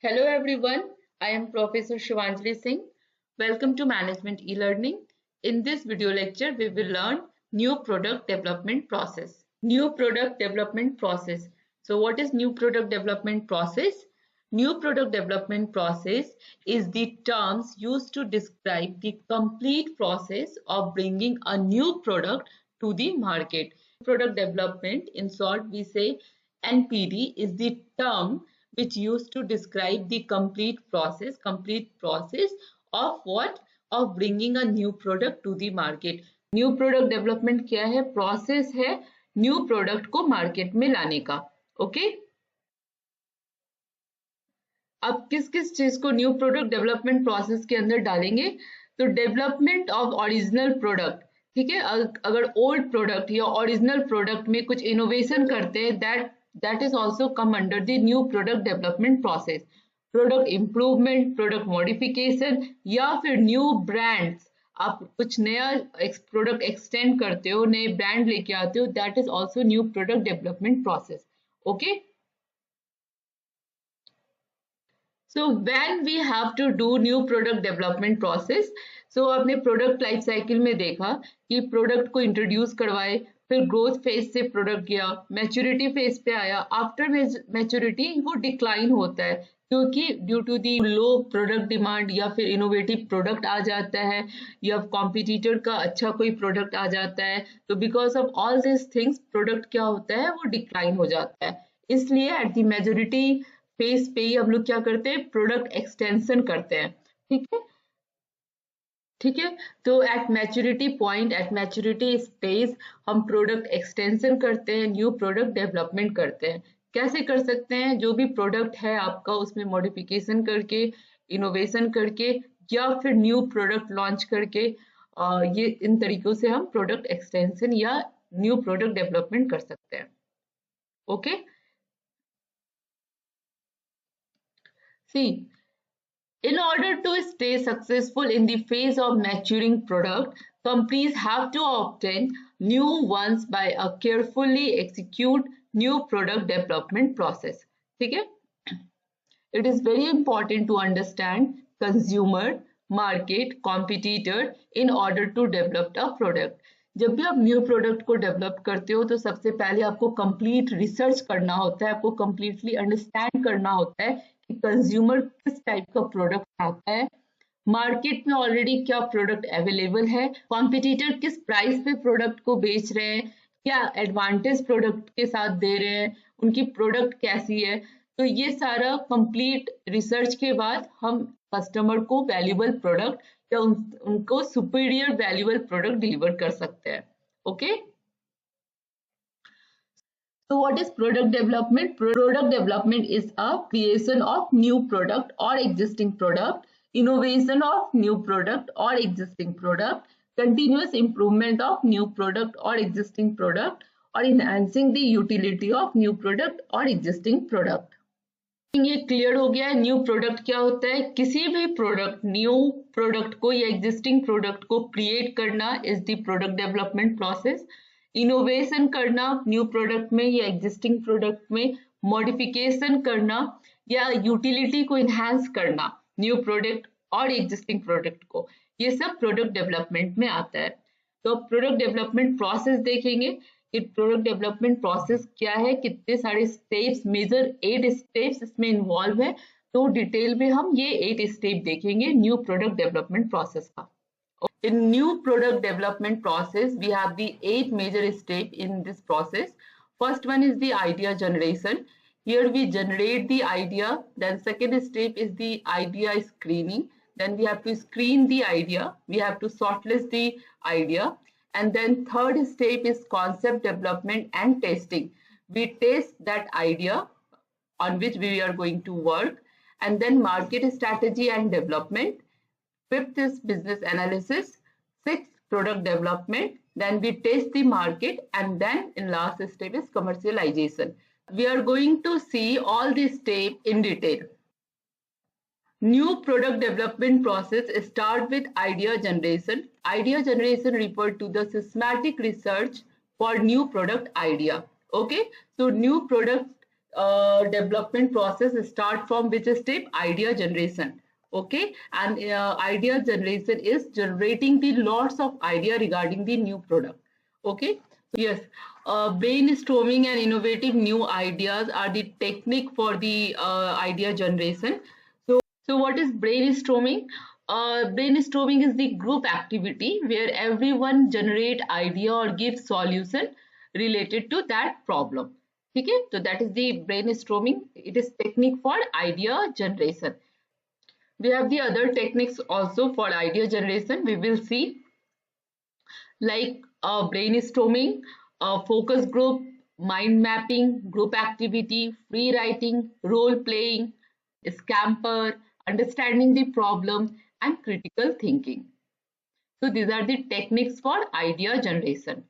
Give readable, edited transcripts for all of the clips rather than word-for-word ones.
Hello everyone, I am Professor Shivanjali Singh. Welcome to Management e-Learning. In this video lecture, we will learn new product development process. New product development process. So what is new product development process? New product development process is the terms used to describe the complete process of bringing a new product to the market. Product development, in short, we say NPD, is the term which used to describe the complete process of what? Of bringing a new product to the market. New product development क्या है? Process है new product को market में लाने का. Okay? अब किस किस चीज को न्यू प्रोडक्ट डेवलपमेंट प्रोसेस के अंदर डालेंगे? तो डेवलपमेंट ऑफ ओरिजिनल प्रोडक्ट, ठीक है. अगर ओल्ड प्रोडक्ट या ओरिजिनल प्रोडक्ट में कुछ इनोवेशन करते हैं, that is also come under the new product development process. Product improvement, product modification या फिर न्यू ब्रांड्स, आप कुछ नया प्रोडक्ट एक्सटेंड करते हो, नए ब्रांड लेके आते हो, that is also new product development process. Okay. So when we have to do new product development process, so अपने product life cycle में देखा कि product को introduce करवाए, फिर growth phase से product गया, maturity phase पे आया. After maturity वो decline होता है क्योंकि due to the low product demand या फिर innovative product आ जाता है या competitor का अच्छा कोई product आ जाता है. तो because of all these things product क्या होता है, वो decline हो जाता है. इसलिए at the majority फेज पे ही हम लोग क्या करते हैं? प्रोडक्ट एक्सटेंशन करते हैं. ठीक है, ठीक है. तो at maturity point, at maturity stage हम प्रोडक्ट एक्सटेंशन करते हैं, न्यू प्रोडक्ट डेवलपमेंट करते हैं. कैसे कर सकते हैं? जो भी प्रोडक्ट है आपका उसमें मॉडिफिकेशन करके, इनोवेशन करके या फिर न्यू प्रोडक्ट लॉन्च करके, ये इन तरीकों से हम प्रोडक्ट एक्सटेंशन या न्यू प्रोडक्ट डेवलपमेंट कर सकते हैं. Okay. See, in order to stay successful in the phase of maturing product, companies have to obtain new ones by a carefully execute new product development process. ठीक है? It is very important to understand consumer, market, competitor in order to develop a product. जब भी आप new product को develop करते हो तो सबसे पहले आपको कंप्लीट रिसर्च करना होता है, आपको कंप्लीटली अंडरस्टैंड करना होता है कि कंज्यूमर किस टाइप का प्रोडक्ट चाहता है, मार्केट में ऑलरेडी क्या प्रोडक्ट अवेलेबल है, कॉम्पिटिटर किस प्राइस पे प्रोडक्ट को बेच रहे हैं, क्या एडवांटेज प्रोडक्ट के साथ दे रहे हैं, उनकी प्रोडक्ट कैसी है. तो ये सारा कंप्लीट रिसर्च के बाद हम कस्टमर को वैल्यूएबल प्रोडक्ट या उनको सुपीरियर वैल्यूएबल प्रोडक्ट डिलीवर कर सकते हैं. Okay. So what is product development? Product development is a creation of new product or existing product, innovation of new product or existing product, continuous improvement of new product or existing product, or enhancing the utility of new product or existing product. ये clear हो गया है. New product क्या होता है? किसी भी product, new product को या एग्जिस्टिंग प्रोडक्ट को क्रिएट करना is the product development process. Innovation करना न्यू प्रोडक्ट में या एग्जिस्टिंग प्रोडक्ट में, मॉडिफिकेशन करना या यूटिलिटी को इनहेंस करना न्यू प्रोडक्ट और एग्जिस्टिंग प्रोडक्ट को, ये सब प्रोडक्ट डेवलपमेंट में आता है. तो प्रोडक्ट डेवलपमेंट प्रोसेस देखेंगे कि प्रोडक्ट डेवलपमेंट प्रोसेस क्या है, कितने सारे स्टेप्स, मेजर 8 स्टेप्स इसमें इन्वॉल्व है. तो डिटेल में हम ये 8 स्टेप देखेंगे न्यू प्रोडक्ट डेवलपमेंट प्रोसेस का. In new product development process, we have the 8 major steps in this process. First one is the idea generation. Here we generate the idea. Then second step is the idea screening. Then we have to screen the idea. We have to shortlist the idea. And then third step is concept development and testing. We test that idea on which we are going to work. And then market strategy and development. Fifth is business analysis. Sixth, product development. Then we test the market, and then in last step is commercialization. We are going to see all these steps in detail. New product development process start with idea generation. Idea generation refer to the systematic research for new product idea. Okay, so new product development process start from which step? Idea generation. Okay, and idea generation is generating the lots of idea regarding the new product. Okay, so yes, brainstorming and innovative new ideas are the technique for the idea generation. So what is brainstorming? Brainstorming is the group activity where everyone generate idea or give solution related to that problem. Okay, so that is the brainstorming. It is technique for idea generation. We have the other techniques also for idea generation. We will see like brainstorming, focus group, mind mapping, group activity, free writing, role playing, scamper, understanding the problem, and critical thinking. So these are the techniques for idea generation.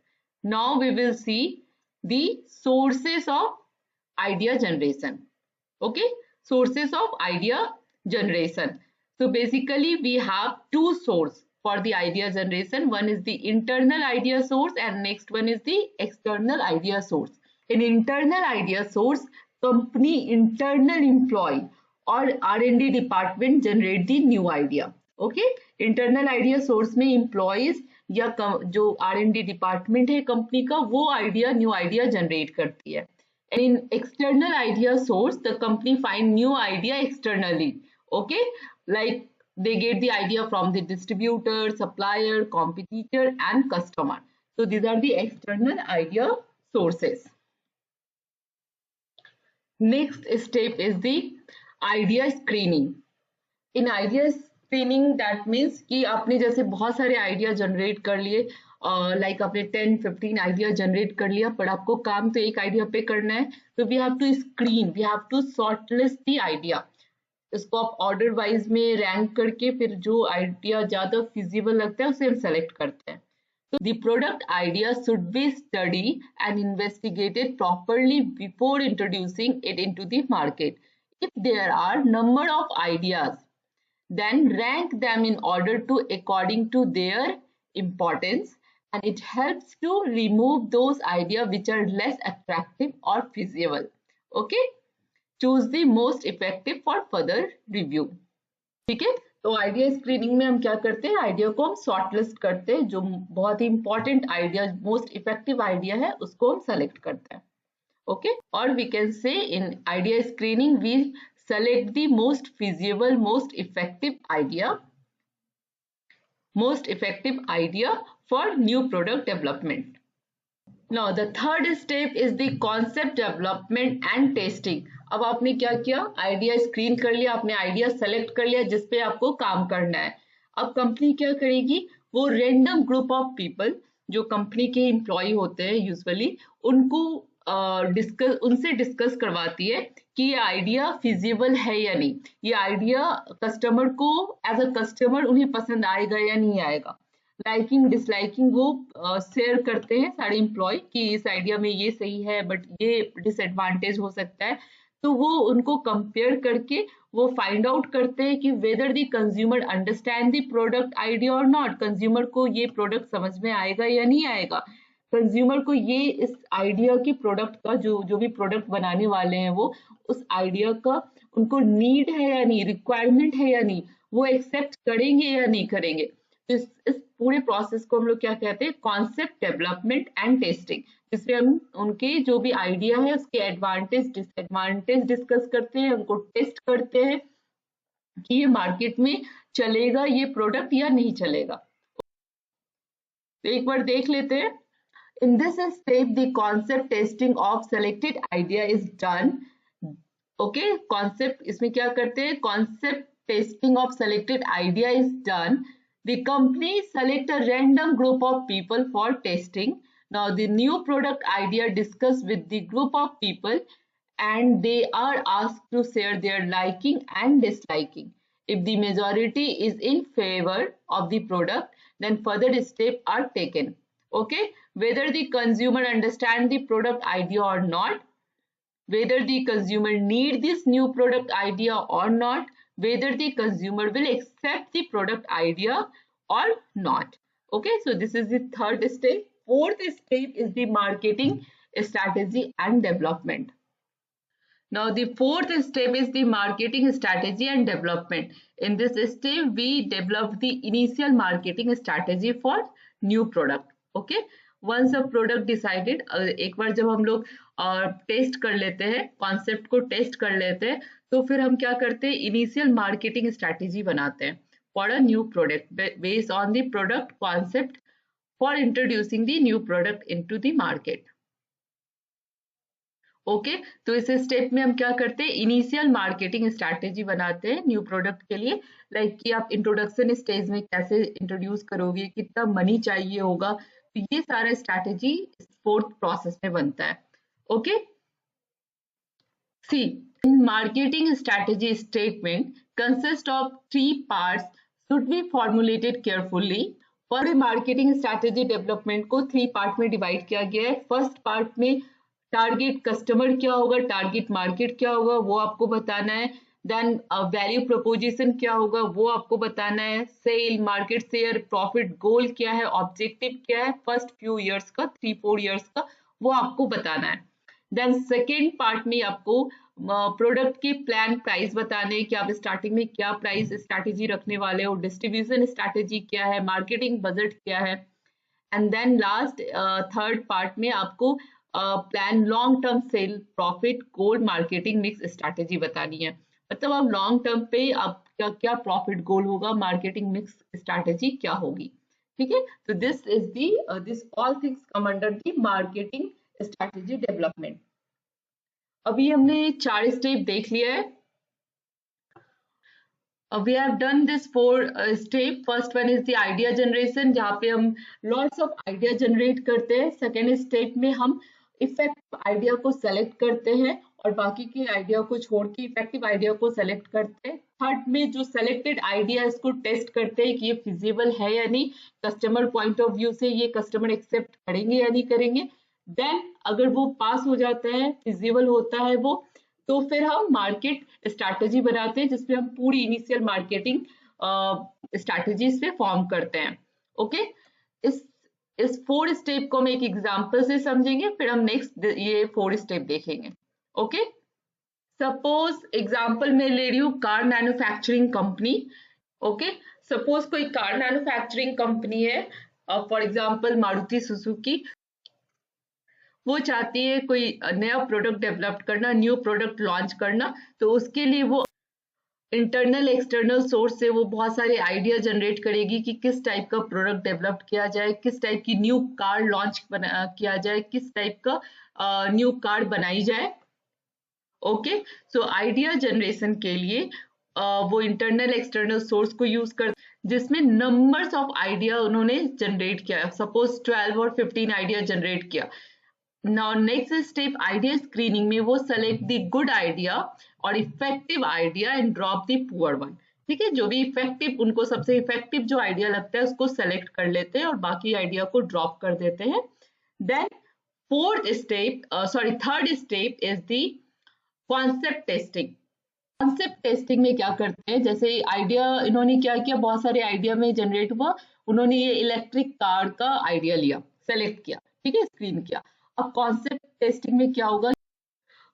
Now we will see the sources of idea generation. Okay, sources of idea generation. So basically we have two sources for the idea generation. One is the internal idea source and next one is the external idea source. In internal idea source, company internal employee और R&D department generate the new idea. Okay, internal idea source में employees या जो R&D department है company का वो idea new idea generate करती है. And in external idea source, the company find new idea externally. Okay, like they get the idea from the distributor, supplier, competitor, and customer. So these are the external idea sources. Next step is the idea screening. In idea screening that means कि आपने जैसे बहुत सारे idea generate कर लिए like आपने 10-15 idea generate कर लिया पर आपको काम तो एक आइडिया पे करना है तो we have to screen, we have to shortlist the idea. इसको आप ऑर्डर वाइज में रैंक करके फिर जो आइडिया ज्यादा फिजिबल लगता है उसे हम सेलेक्ट करते हैं. So the product idea should be studied and investigated properly before introducing it into the market. If there are number of ideas, then rank them in order to according to their importance, and it helps to remove those ideas which are less attractive or feasible. Okay, choose the most effective for further review. ठीक है, तो idea screening में हम क्या करते हैं, idea को हम शॉर्टलिस्ट करते हैं, जो बहुत ही important idea most effective idea है उसको हम सेलेक्ट करते हैं. ओके, और we can say in idea screening we select the most feasible, most effective idea for new product development. Now the third step is the concept development and testing. अब आपने क्या किया, आइडिया स्क्रीन कर लिया, आपने idea select कर लिया जिस पे आपको काम करना है. अब कंपनी क्या करेगी, वो रेंडम ग्रुप ऑफ पीपल जो कंपनी के एम्प्लॉय होते हैं यूजुअली उनको उनसे डिस्कस करवाती है कि ये आइडिया फिजिबल है या नहीं, ये आइडिया कस्टमर को एज अ कस्टमर उन्हें पसंद आएगा या नहीं आएगा. लाइकिंग डिसलाइकिंग वो शेयर करते हैं सारे एम्प्लॉय कि इस आइडिया में ये सही है बट ये डिसएडवांटेज हो सकता है. तो वो उनको कंपेयर करके वो फाइंड आउट करते हैं कि whether the consumer understand the product idea और नॉट, कंज्यूमर को ये प्रोडक्ट समझ में आएगा या नहीं आएगा, कंज्यूमर को ये इस आइडिया की प्रोडक्ट का जो भी प्रोडक्ट बनाने वाले हैं वो उस आइडिया का उनको नीड है या नहीं, रिक्वायरमेंट है या नहीं, वो एक्सेप्ट करेंगे या नहीं करेंगे. तो इस पूरे प्रोसेस को हम लोग क्या कहते हैं, कॉन्सेप्ट डेवलपमेंट एंड टेस्टिंग, जिसमें हम उनके जो भी आइडिया है उसके एडवांटेज डिसएडवांटेज डिस्कस करते हैं, उनको टेस्ट करते हैं कि ये मार्केट में चलेगा ये प्रोडक्ट या नहीं चलेगा. तो एक बार देख लेते हैं. In this step, the concept testing of selected idea is done. Okay, concept इसमें क्या करते हैं, concept testing of selected idea is done. The company select a random group of people for testing. Now the new product idea discussed with the group of people and they are asked to share their liking and disliking. If the majority is in favor of the product, then further steps are taken. Okay, whether the consumer understand the product idea or not, whether the consumer need this new product idea or not, whether the consumer will accept the product idea or not. Okay, so this is the third step. Fourth step is the marketing strategy and development. Now the fourth step is the marketing strategy and development. In this step, we develop the initial marketing strategy for new product. Okay, once a product decided, एक बार जब हम लोग test कर लेते हैं, concept को test कर लेते हैं, तो फिर हम क्या करते हैं, इनिशियल मार्केटिंग स्ट्रैटेजी बनाते हैं for a new product based on the product concept for introducing the new product into the market. Okay तो इस स्टेप में हम क्या करते हैं, इनिशियल मार्केटिंग स्ट्रैटेजी बनाते हैं न्यू प्रोडक्ट के लिए. लाइक कि आप इंट्रोडक्शन स्टेज में कैसे इंट्रोड्यूस करोगे, कितना मनी चाहिए होगा, तो ये सारा स्ट्रैटेजी फोर्थ प्रोसेस में बनता है. Okay see marketing strategy statement consist of 3 parts should be formulated carefully. For marketing strategy development को 3 पार्ट में डिवाइड किया गया है. फर्स्ट पार्ट में टारगेट कस्टमर क्या होगा, टारगेट मार्केट क्या होगा, वो आपको बताना है. देन वैल्यू प्रोपोजिशन क्या होगा, वो आपको बताना है. सेल, मार्केट शेयर, प्रॉफिट गोल क्या है, ऑब्जेक्टिव क्या है फर्स्ट फ्यू इयर्स का, 3-4 इयर्स का, वो आपको बताना है. देन सेकेंड पार्ट में आपको प्रोडक्ट के प्लान प्राइस बताने कि आप स्टार्टिंग में क्या प्राइस स्ट्रैटेजी रखने वाले हो, डिस्ट्रीब्यूशन स्ट्रैटेजी क्या है, मार्केटिंग बजट क्या है. And then last third part में आपको plan long term sale, profit goal, marketing mix strategy बतानी है. मतलब आप लॉन्ग टर्म पे आपका क्या प्रॉफिट गोल होगा, मार्केटिंग मिक्स स्ट्रैटेजी क्या होगी. ठीक है, तो this is the this all things come under the marketing strategy development. अभी हमने 4 स्टेप देख लिया है. We have done this 4 step. First one is the idea generation, जहाँ पे हम lots of idea generate करते हैं. सेकेंड स्टेप में हम इफेक्टिव आइडिया को सेलेक्ट करते हैं और बाकी के आइडिया को छोड़ के इफेक्टिव आइडिया को सेलेक्ट करते हैं. थर्ड में जो सेलेक्टेड आइडिया इसको टेस्ट करते हैं कि ये फिजिबल है या नहीं, कस्टमर पॉइंट ऑफ व्यू से ये कस्टमर एक्सेप्ट करेंगे या नहीं करेंगे. देन अगर वो पास हो जाता है, फिजिबल होता है वो, तो फिर हम मार्केट स्ट्रैटेजी बनाते हैं जिसमें हम पूरी इनिशियल मार्केटिंग स्ट्रैटेजी पे फॉर्म करते हैं. ओके इस 4 स्टेप को हम एक एग्जांपल से समझेंगे, फिर हम नेक्स्ट ये 4 स्टेप देखेंगे. ओके सपोज एग्जांपल में ले रही हूँ car manufacturing company. Okay suppose कोई कार मैन्युफैक्चरिंग कंपनी है, फॉर एग्जांपल मारुति सुजुकी. वो चाहती है कोई नया प्रोडक्ट डेवलप करना, न्यू प्रोडक्ट लॉन्च करना, तो उसके लिए वो इंटरनल एक्सटर्नल सोर्स से वो बहुत सारे आइडिया जनरेट करेगी कि किस टाइप का प्रोडक्ट डेवलप किया जाए, किस टाइप की न्यू कार लॉन्च किया जाए, किस टाइप का न्यू कार बनाई जाए. ओके सो आइडिया जनरेशन के लिए वो इंटरनल एक्सटर्नल सोर्स को यूज कर, जिसमें नंबर्स ऑफ आइडिया उन्होंने जनरेट किया. सपोज 12 और 15 आइडिया जनरेट किया. Now next step idea screening में वो सेलेक्ट द गुड आइडिया और effective idea and drop the poor one. ठीक है, जो भी इफेक्टिव, उनको सबसे इफेक्टिव जो आइडिया लगता है उसको सेलेक्ट कर लेते हैं और बाकी आइडिया को ड्रॉप कर देते हैं. Then third step is the concept testing. Concept testing में क्या करते हैं, जैसे आइडिया इन्होंने क्या किया, बहुत सारे आइडिया में जनरेट हुआ, उन्होंने ये इलेक्ट्रिक कार का आइडिया लिया, सेलेक्ट किया, ठीक है, स्क्रीन किया. अब कॉन्सेप्ट टेस्टिंग में क्या होगा,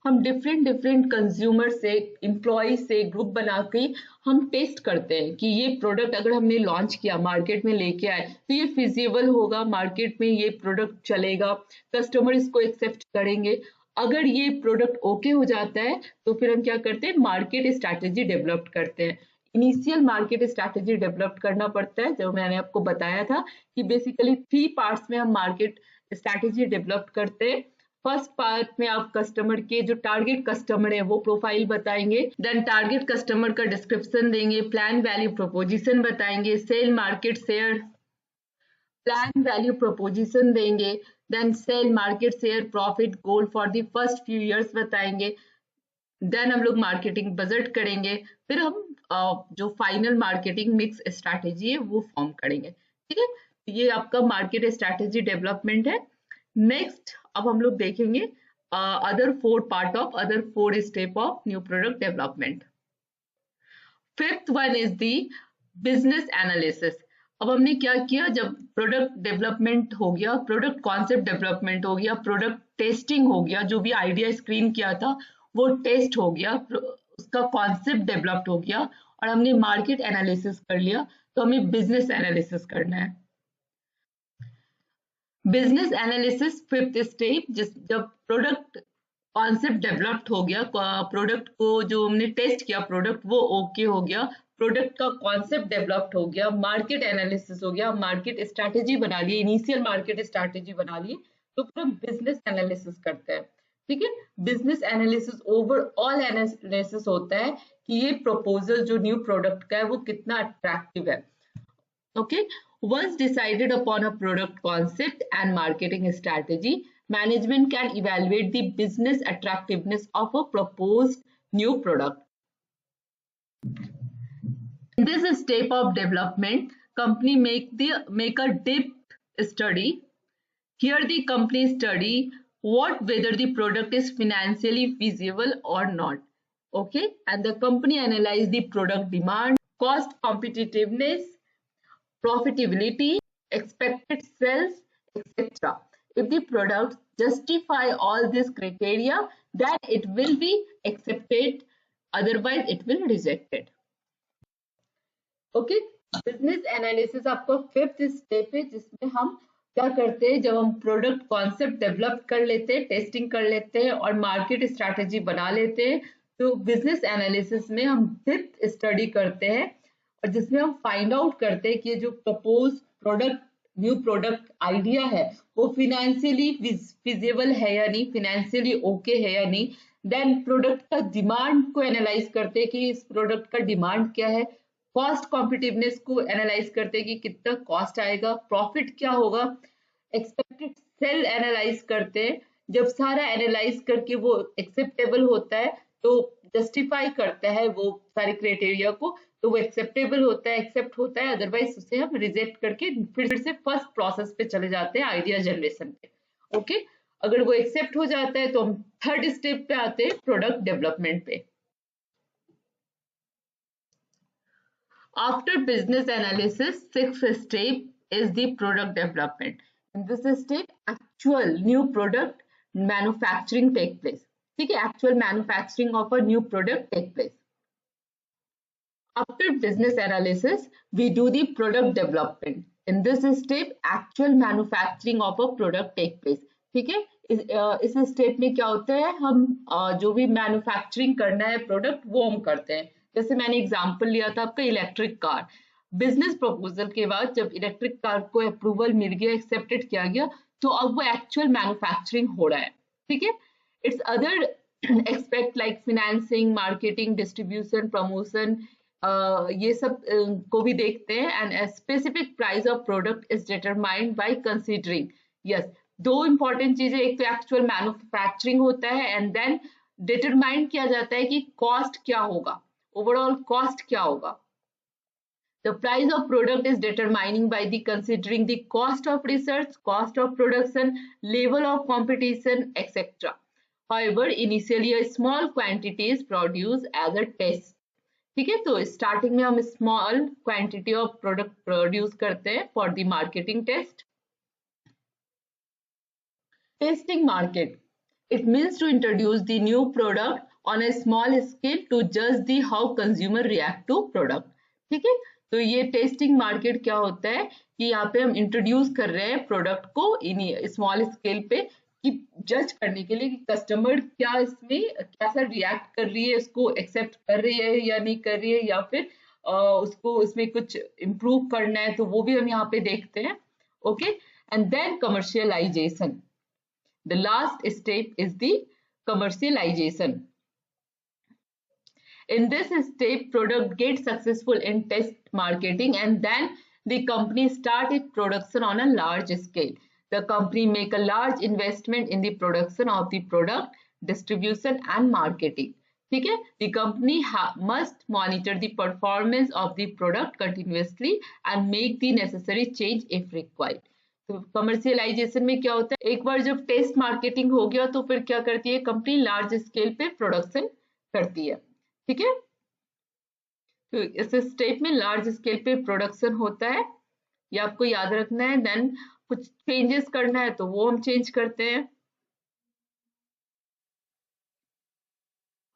हम डिफरेंट कंज्यूमर से, एम्प्लॉय से ग्रुप बना के हम टेस्ट करते हैं कि ये प्रोडक्ट अगर हमने लॉन्च किया, मार्केट में लेके आए, तो ये फिजिबल होगा, मार्केट में ये प्रोडक्ट चलेगा, कस्टमर इसको एक्सेप्ट करेंगे. अगर ये प्रोडक्ट ओके हो जाता है तो फिर हम क्या करते हैं, मार्केट स्ट्रैटेजी डेवलप करते हैं. इनिशियल मार्केट स्ट्रैटेजी डेवलप करना पड़ता है, जो मैंने आपको बताया था कि बेसिकली 3 पार्ट्स में हम मार्केट स्ट्रैटेजी डेवलप करते हैं. फर्स्ट पार्ट में आप कस्टमर के जो टारगेट कस्टमर है वो प्रोफाइल बताएंगे, देन टारगेट कस्टमर का डिस्क्रिप्शन देंगे, प्लान वैल्यू प्रोपोजिशन बताएंगे, sale, market share, plan value proposition देंगे, then sale, market share, profit goal for the first few years बताएंगे. देन हम लोग मार्केटिंग बजट करेंगे, फिर हम जो फाइनल मार्केटिंग मिक्स स्ट्रैटेजी है वो फॉर्म करेंगे. ठीक है, ये आपका मार्केट स्ट्रैटेजी डेवलपमेंट है. नेक्स्ट अब हम लोग देखेंगे other 4 step of new product development. Fifth one is the business analysis. अब हमने क्या किया, जब प्रोडक्ट डेवलपमेंट हो गया, प्रोडक्ट कॉन्सेप्ट डेवलपमेंट हो गया, प्रोडक्ट टेस्टिंग हो गया, जो भी आइडिया स्क्रीन किया था वो टेस्ट हो गया, उसका कॉन्सेप्ट डेवलप्ड हो गया और हमने मार्केट एनालिसिस कर लिया, तो हमें बिजनेस एनालिसिस करना है। बिजनेस एनालिसिस फिफ्थ स्टेप, जब प्रोडक्ट कॉन्सेप्ट डेवलप्ड हो गया, प्रोडक्ट को जो हमने टेस्ट किया, प्रोडक्ट वो ओके हो गया, प्रोडक्ट का कॉन्सेप्ट डेवलप्ड हो गया, मार्केट एनालिसिस हो गया, मार्केट स्ट्रैटेजी बना ली, इनिशियल मार्केट स्ट्रैटेजी बना ली, तो फिर हम बिजनेस एनालिसिस करते हैं। ठीक है, बिजनेस एनालिसिस ओवरऑल एनालिसिस होता है कि ये प्रपोजल जो न्यू प्रोडक्ट का है वो कितना अट्रैक्टिव है। Okay, once decided upon a product concept and marketing strategy, management can evaluate the business attractiveness of a proposed new product. In this step of development, company make a depth study. Here the company study whether the product is financially feasible or not. Okay, and the company analyze the product demand, cost competitiveness, profitability, expected sales, etc. If the products justify all these criteria, then it will be accepted, otherwise it will be rejected. Okay, business analysis आपका fifth step है, जिसमें हम क्या करते हैं, जब हम product concept develop कर लेते हैं, टेस्टिंग कर लेते हैं और मार्केट स्ट्रैटेजी बना लेते हैं, तो बिजनेस एनालिसिस में हम फिफ्थ स्टडी करते हैं और जिसमें हम फाइंड आउट करते हैं कि जो propose product new product idea है वो फिनेंशियली फिजिबल है या नहीं, फिनेंशियली ओके है या नहीं। देन प्रोडक्ट का डिमांड को एनालाइज करते हैं कि इस प्रोडक्ट का डिमांड क्या है, कॉस्ट कॉम्पिटिटिवनेस को एनालाइज करते हैं कि कितना कॉस्ट आएगा, प्रॉफिट क्या होगा, एक्सपेक्टेड सेल एनालाइज करते हैं। जब सारा एनालाइज करके वो एक्सेप्टेबल होता है तो जस्टिफाई करता है वो सारे क्राइटेरिया को, तो वो एक्सेप्टेबल होता है, एक्सेप्ट होता है, अदरवाइज उसे हम रिजेक्ट करके फिर से फर्स्ट प्रोसेस पे चले जाते हैं, आइडिया जनरेशन पे। ओके, अगर वो एक्सेप्ट हो जाता है तो हम थर्ड स्टेप पे आते हैं, प्रोडक्ट डेवलपमेंट पे। After business analysis, sixth step is the product development. In this step, actual new product manufacturing take place. ठीक है, actual manufacturing of a new product take place. After business analysis, we do the product development. In this step, actual manufacturing of a product take place. ठीक है, इस step में क्या होता है, हम जो भी मैन्युफैक्चरिंग करना है प्रोडक्ट वो हम करते हैं। जैसे मैंने एग्जांपल लिया था आपका इलेक्ट्रिक कार, बिजनेस प्रपोजल के बाद जब इलेक्ट्रिक कार को अप्रूवल मिल गया, एक्सेप्टेड किया गया, तो अब वो एक्चुअल मैन्युफैक्चरिंग हो रहा है। ठीक है, it's other expect like financing, marketing, distribution, promotion, ये सब को भी देखते हैं। And specific price of product is determined by considering, yes, दो इंपॉर्टेंट चीजें, एक तो एक्चुअल मैन्युफैक्चरिंग होता है एंड देन डिटरमाइन किया जाता है कि कॉस्ट क्या होगा, ओवरऑल कॉस्ट क्या होगा। The price of product is determining by the considering the cost of research, cost of production, level of competition, etc. However, initially a small quantity is produced as a test. ठीक है, तो starting में हम small quantity of product produce करते हैं for the marketing test. Testing market, it means to introduce the new product on a small scale to judge the how consumer react to product. ठीक है, तो ये testing market क्या होता है कि यहाँ पे हम इंट्रोड्यूस कर रहे हैं प्रोडक्ट को इन स्मॉल स्केल पे, कि जज करने के लिए कि कस्टमर क्या इसमें कैसा रिएक्ट कर रही है, उसको एक्सेप्ट कर रही है या नहीं कर रही है, या फिर उसको इसमें कुछ इम्प्रूव करना है, तो वो भी हम यहाँ पे देखते हैं। Okay, and then commercialisation, the last step is the commercialization. In this step, product gets successful in test marketing and then the company start its production on a large scale. The company make a large investment in the production of the product, distribution and marketing. ठीक है, the company must monitor the performance of the product continuously and make the necessary change if required. तो commercialisation में क्या होता है, एक बार जब test marketing हो गया तो फिर क्या करती है कंपनी, लार्ज स्केल पे प्रोडक्शन करती है। ठीक है, तो इस स्टेप में लार्ज स्केल पे प्रोडक्शन होता है, ये आपको याद रखना है। देन कुछ चेंजेस करना है तो वो हम चेंज करते हैं।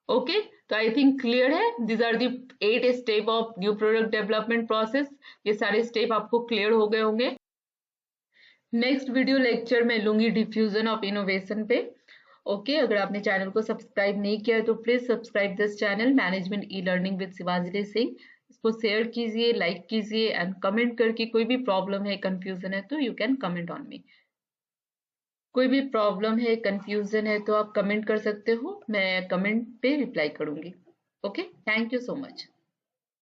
ओके, तो आई थिंक क्लियर है। This are the 8 step of new product development process. ये सारे स्टेप आपको क्लियर हो गए होंगे। नेक्स्ट वीडियो लेक्चर में लूंगी डिफ्यूजन ऑफ इनोवेशन पे। ओके, अगर आपने चैनल को सब्सक्राइब नहीं किया है तो please subscribe this channel management e learning with Shivanjali Singh. इसको शेयर कीजिए, लाइक कीजिए एंड कमेंट करके कोई भी प्रॉब्लम है, कंफ्यूजन है तो you can comment on me. कोई भी प्रॉब्लम है, कंफ्यूजन है तो आप कमेंट कर सकते हो, मैं कमेंट पे रिप्लाई करूंगी। Okay, thank you so much.